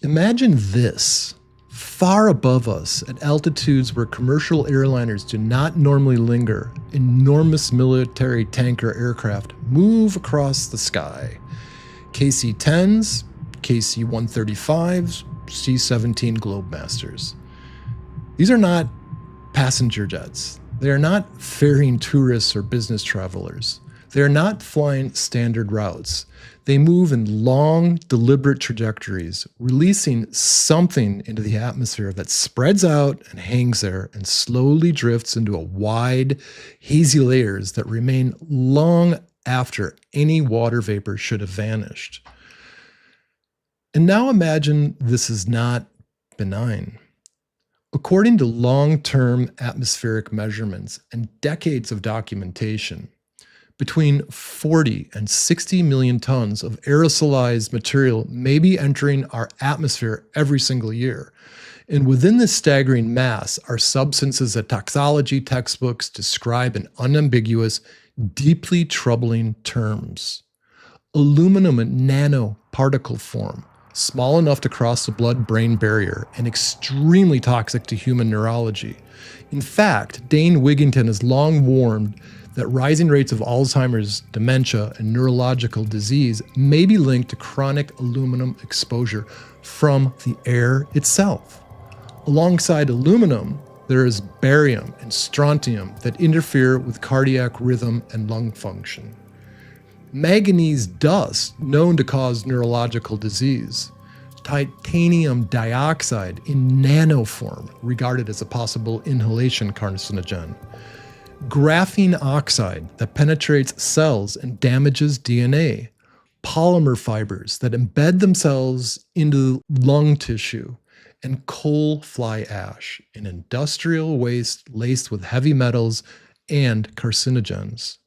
Imagine this. Far above us, at altitudes where commercial airliners do not normally linger, enormous military tanker aircraft move across the sky. KC-10s, KC-135s, C-17 Globemasters. These are not passenger jets. They are not ferrying tourists or business travelers. They are not flying standard routes. They move in long, deliberate trajectories, releasing something into the atmosphere that spreads out and hangs there and slowly drifts into a wide, hazy layers that remain long after any water vapor should have vanished. And now imagine this is not benign. According to long-term atmospheric measurements and decades of documentation, between 40 and 60 million tons of aerosolized material may be entering our atmosphere every single year. And within this staggering mass are substances that toxicology textbooks describe in unambiguous, deeply troubling terms. Aluminum in nanoparticle form, small enough to cross the blood-brain barrier and extremely toxic to human neurology. In fact, Dane Wigington has long warned that rising rates of Alzheimer's, dementia, and neurological disease may be linked to chronic aluminum exposure from the air itself. Alongside aluminum, there is barium and strontium that interfere with cardiac rhythm and lung function. Manganese dust, known to cause neurological disease. Titanium dioxide in nanoform, regarded as a possible inhalation carcinogen. Graphene oxide that penetrates cells and damages DNA. Polymer fibers that embed themselves into lung tissue. And coal fly ash, an industrial waste laced with heavy metals and carcinogens.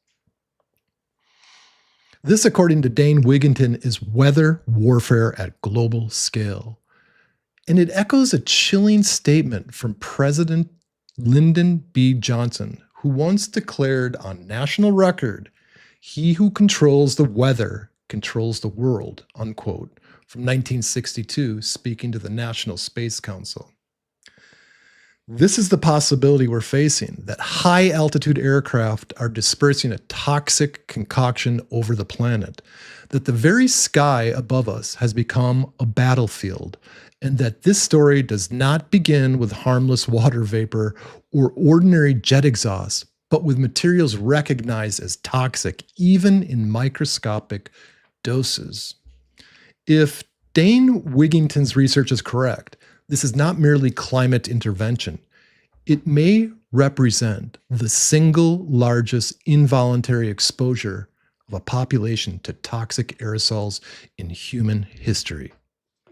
This, according to Dane Wigington, is weather warfare at global scale. And it echoes a chilling statement from President Lyndon B. Johnson, who once declared on national record, "He who controls the weather controls the world," unquote, from 1962, speaking to the National Space Council. This is the possibility we're facing, that high-altitude aircraft are dispersing a toxic concoction over the planet, that the very sky above us has become a battlefield, and that this story does not begin with harmless water vapor or ordinary jet exhaust, but with materials recognized as toxic, even in microscopic doses. If Dane Wigington's research is correct, this is not merely climate intervention. It may represent the single largest involuntary exposure of a population to toxic aerosols in human history.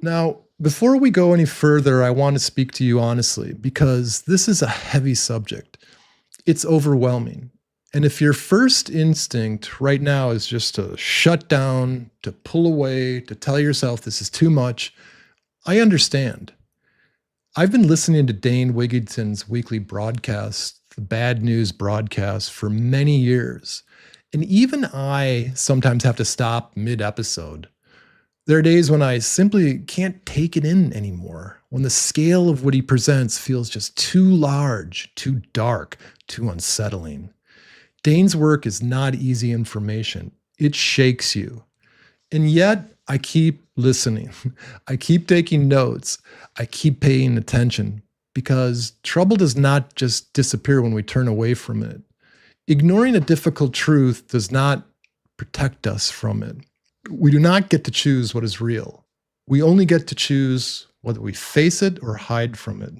Now, before we go any further, I want to speak to you honestly, because this is a heavy subject. It's overwhelming. And if your first instinct right now is just to shut down, to pull away, to tell yourself this is too much, I understand. I've been listening to Dane Wigington's weekly broadcast, the Bad News broadcast, for many years. And even I sometimes have to stop mid-episode. There are days when I simply can't take it in anymore, when the scale of what he presents feels just too large, too dark, too unsettling. Dane's work is not easy information. It shakes you. And yet, I keep listening. I keep taking notes. I keep paying attention, because trouble does not just disappear when we turn away from it. Ignoring a difficult truth does not protect us from it. We do not get to choose what is real. We only get to choose whether we face it or hide from it.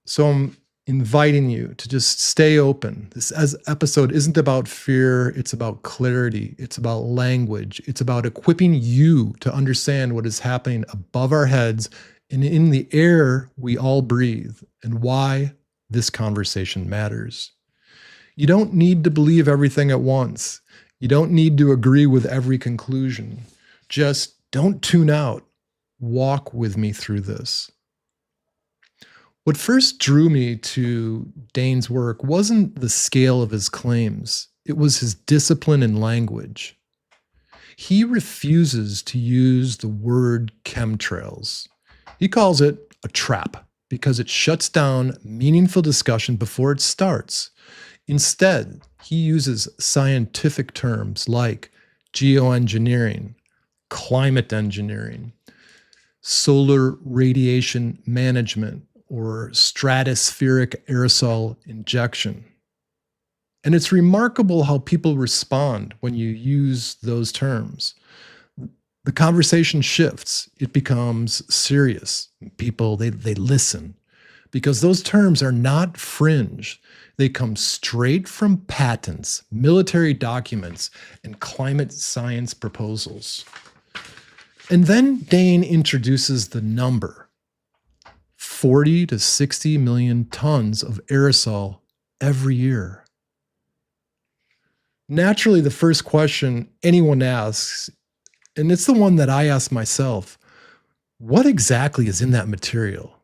So I'm inviting you to just stay open. This episode isn't about fear. It's about clarity. It's about language. It's about equipping you to understand what is happening above our heads and in the air we all breathe, and why this conversation matters. You don't need to believe everything at once. You don't need to agree with every conclusion. Just don't tune out. Walk with me through this. What first drew me to Dane's work wasn't the scale of his claims. It was his discipline and language. He refuses to use the word chemtrails. He calls it a trap because it shuts down meaningful discussion before it starts. Instead, he uses scientific terms like geoengineering, climate engineering, solar radiation management, or stratospheric aerosol injection. And it's remarkable how people respond when you use those terms. The conversation shifts. It becomes serious. People, they listen because those terms are not fringe. They come straight from patents, military documents, and climate science proposals. And then Dane introduces the number 40 to 60 million tons of aerosol every year. Naturally, the first question anyone asks, and it's the one that I ask myself, what exactly is in that material?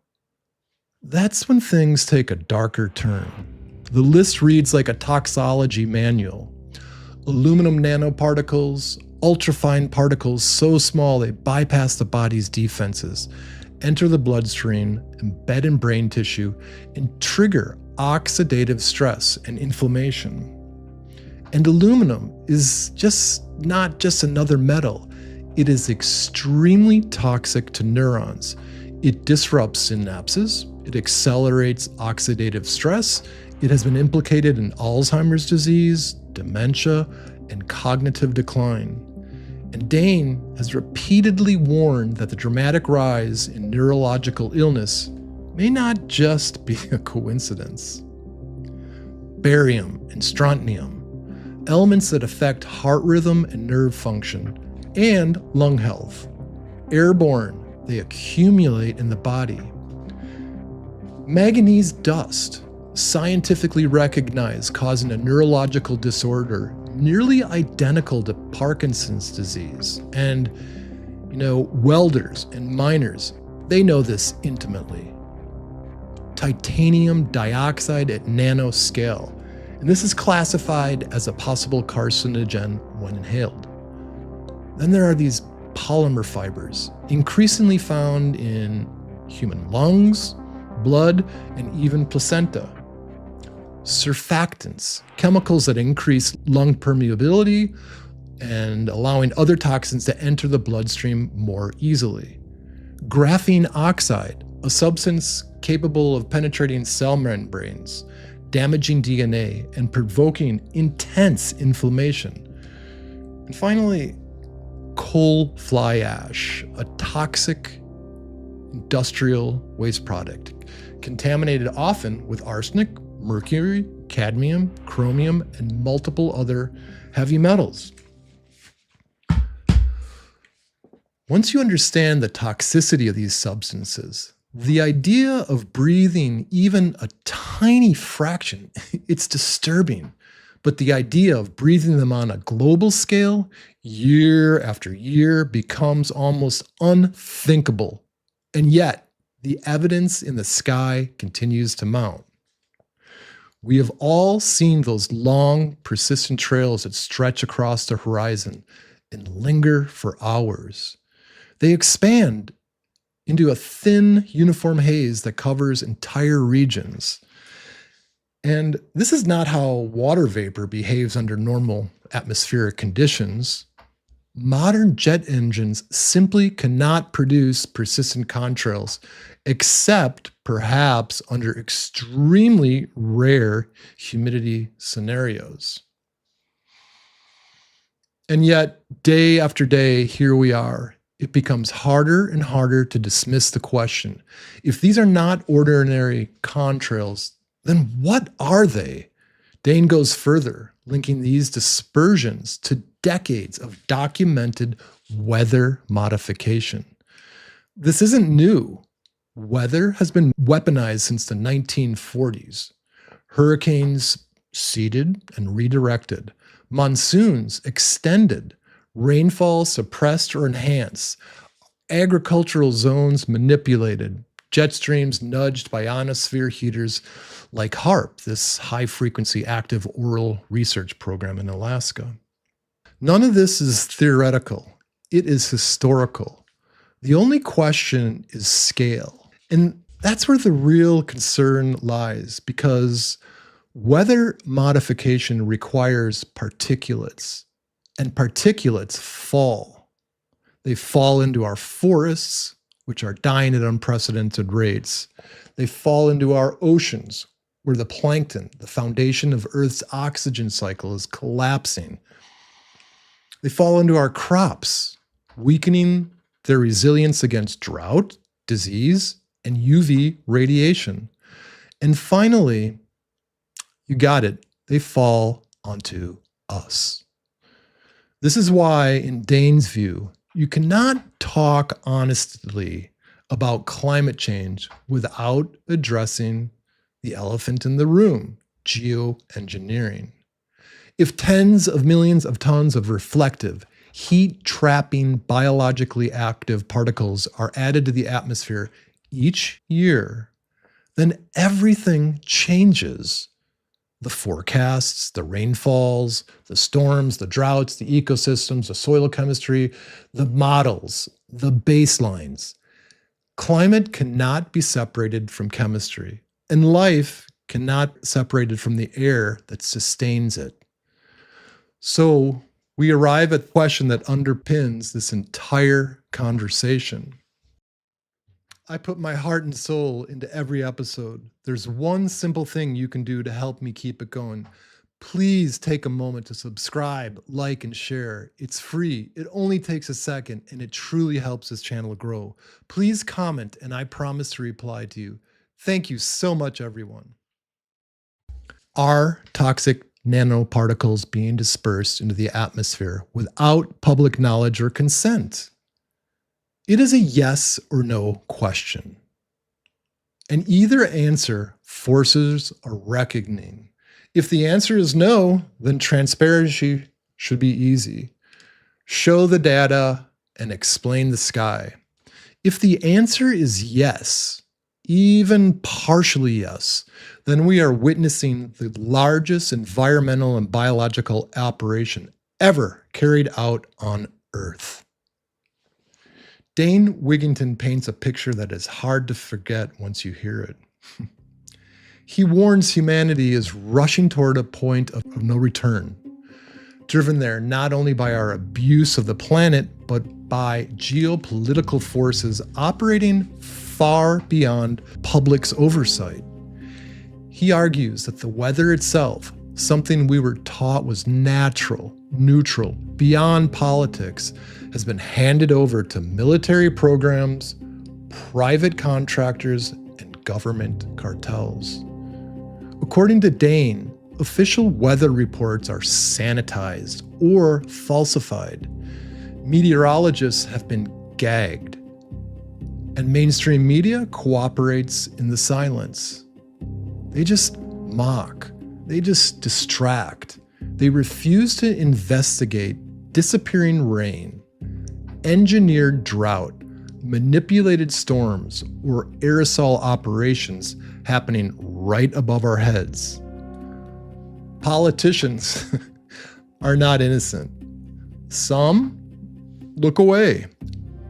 That's when things take a darker turn. The list reads like a toxicology manual. Aluminum nanoparticles, ultrafine particles so small they bypass the body's defenses, enter the bloodstream, embed in brain tissue, and trigger oxidative stress and inflammation. And aluminum is not just another metal. It is extremely toxic to neurons. It disrupts synapses. It accelerates oxidative stress. It has been implicated in Alzheimer's disease, dementia, and cognitive decline. And Dane has repeatedly warned that the dramatic rise in neurological illness may not just be a coincidence. Barium and strontium, elements that affect heart rhythm and nerve function, and lung health. Airborne, they accumulate in the body. Manganese dust, scientifically recognized causing a neurological disorder nearly identical to Parkinson's disease. And, welders and miners, they know this intimately. Titanium dioxide at nanoscale. And this is classified as a possible carcinogen when inhaled. Then there are these polymer fibers, increasingly found in human lungs, blood, and even placenta. Surfactants, chemicals that increase lung permeability and allowing other toxins to enter the bloodstream more easily. Graphene oxide, a substance capable of penetrating cell membranes, damaging DNA, and provoking intense inflammation. And finally, coal fly ash, a toxic industrial waste product, contaminated often with arsenic, mercury, cadmium, chromium, and multiple other heavy metals. Once you understand the toxicity of these substances, the idea of breathing even a tiny fraction, it's disturbing. But the idea of breathing them on a global scale, year after year, becomes almost unthinkable. And yet, the evidence in the sky continues to mount. We have all seen those long, persistent trails that stretch across the horizon and linger for hours. They expand into a thin, uniform haze that covers entire regions. And this is not how water vapor behaves under normal atmospheric conditions. Modern jet engines simply cannot produce persistent contrails, except perhaps under extremely rare humidity scenarios. And yet, day after day, here we are. It becomes harder and harder to dismiss the question. If these are not ordinary contrails, then what are they? Dane goes further, linking these dispersions to decades of documented weather modification. This isn't new. Weather has been weaponized since the 1940s. Hurricanes seeded and redirected. Monsoons extended. Rainfall suppressed or enhanced. Agricultural zones manipulated. Jet streams nudged by ionosphere heaters like HAARP, this high-frequency active auroral research program in Alaska. None of this is theoretical. It is historical. The only question is scale. And that's where the real concern lies, because weather modification requires particulates, and particulates fall. They fall into our forests, which are dying at unprecedented rates. They fall into our oceans, where the plankton, the foundation of Earth's oxygen cycle, is collapsing. They fall into our crops, weakening their resilience against drought, disease, and UV radiation. And finally, you got it, they fall onto us. This is why, in Dane's view, you cannot talk honestly about climate change without addressing the elephant in the room, geoengineering. If tens of millions of tons of reflective, heat-trapping, biologically active particles are added to the atmosphere each year, then everything changes. The forecasts, the rainfalls, the storms, the droughts, the ecosystems, the soil chemistry, the models, the baselines. Climate cannot be separated from chemistry, and life cannot be separated from the air that sustains it. So we arrive at the question that underpins this entire conversation. I put my heart and soul into every episode. There's one simple thing you can do to help me keep it going. Please take a moment to subscribe, like, and share. It's free. It only takes a second, and it truly helps this channel grow. Please comment, and I promise to reply to you. Thank you so much, everyone. Are toxic nanoparticles being dispersed into the atmosphere without public knowledge or consent? It is a yes or no question. And either answer forces a reckoning. If the answer is no, then transparency should be easy. Show the data and explain the sky. If the answer is yes, even partially yes, then we are witnessing the largest environmental and biological operation ever carried out on Earth. Dane Wigington paints a picture that is hard to forget once you hear it. He warns humanity is rushing toward a point of no return, driven there not only by our abuse of the planet, but by geopolitical forces operating far beyond public's oversight. He argues that the weather itself, something we were taught was natural, neutral, beyond politics, has been handed over to military programs, private contractors, and government cartels. According to Dane, official weather reports are sanitized or falsified. Meteorologists have been gagged, and mainstream media cooperates in the silence. They just mock. They just distract. They refuse to investigate disappearing rain, engineered drought, manipulated storms, or aerosol operations happening right above our heads. Politicians are not innocent. Some look away.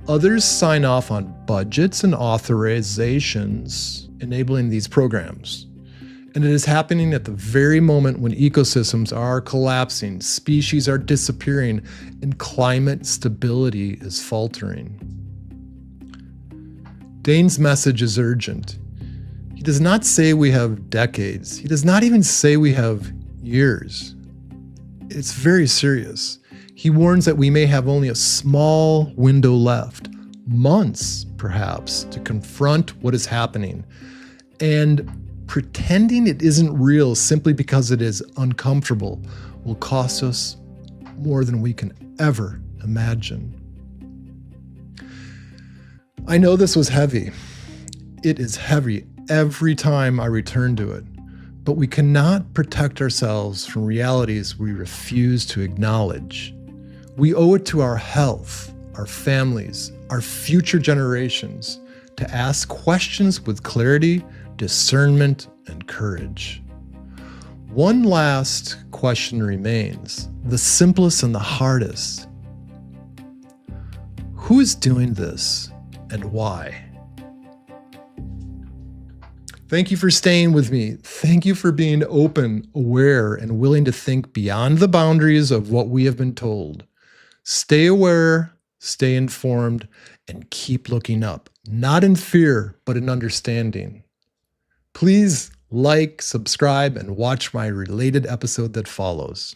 Others sign off on budgets and authorizations enabling these programs. And it is happening at the very moment when ecosystems are collapsing, species are disappearing, and climate stability is faltering. Dane's message is urgent. He does not say we have decades. He does not even say we have years. It's very serious. He warns that we may have only a small window left, months perhaps, to confront what is happening. And pretending it isn't real simply because it is uncomfortable will cost us more than we can ever imagine. I know this was heavy. It is heavy every time I return to it, but we cannot protect ourselves from realities we refuse to acknowledge. We owe it to our health, our families, our future generations to ask questions with clarity, discernment, and courage. One last question remains, the simplest and the hardest. Who is doing this and why? Thank you for staying with me. Thank you for being open, aware, and willing to think beyond the boundaries of what we have been told. Stay aware, stay informed, and keep looking up, not in fear, but in understanding. Please like, subscribe, and watch my related episode that follows.